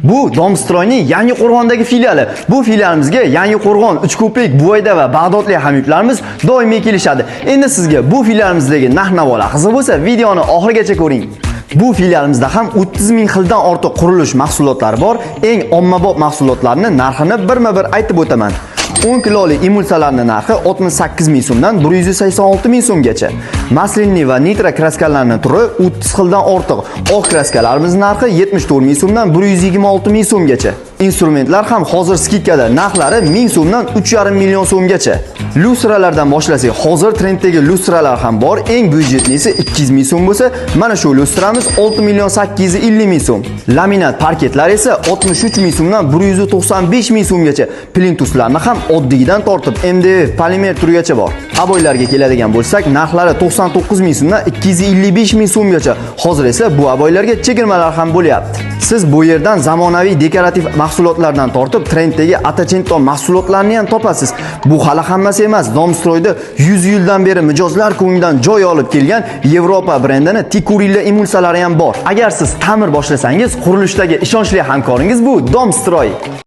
Bu Domstroyning Yangiqo'rg'ondagi filiali. Bu filialimizga Yangiqo'rg'on, Uchko'prik, Buvayda va Bag'dodlik hamyurtlarimiz doimiy kelishadi. Endi sizga bu filialimizdagi narx-navolar qiziq bo'lsa, videoni oxirigacha ko'ring. Bu filialimizda ham 30 ming xildan ortiq qurilish mahsulotlari bor. Eng ommabop mahsulotlarning narxini birma-bir aytib o'taman. 10 kiloli emulsiyalarning narxi 68 ming so'mdan 186 ming so'mgacha. Maslinli va nitro kraskalarning turi 30 xildan ortiq. Oq kraskalarimiz narxi 74 ming so'mdan 126 ming so'mgacha. Instrumentlar ham hozir skidkada, narxlari 1000 so'mdan 3,5 million so'mgacha. Lustralardan boshlasak, hozir trenddagi lustralar ham bor. Eng byudjetlisi 200 ming so'm bo'lsa, mana shu lustramiz 6 million 850 ming so'm. Laminat parketlar esa 63 ming so'mdan 195 ming so'mgacha. Plintuslarni ham oddiyidan tortib MDF polimer turigacha bor. Aboylarga keladigan bo'lsak, narxlari 99 ming so'mdan 255 ming so'mgacha. Hozir esa bu aboylarga chegirmalar ham bo'lyapti. Siz bu yerdan zamonaviy dekorativ mahsulotlardan tortib trenddagi atachenton mahsulotlarni ham topasiz. Bu hali hammasi emas. Domstroyda 100 yildan beri mijozlar ko'nglidan joy olib kelgan Yevropa brendini Tikurilla emulsiyalari ham bor. Agar siz ta'mir boshlasangiz, qurilishdagi ishonchli hamkoringiz bu Domstroy.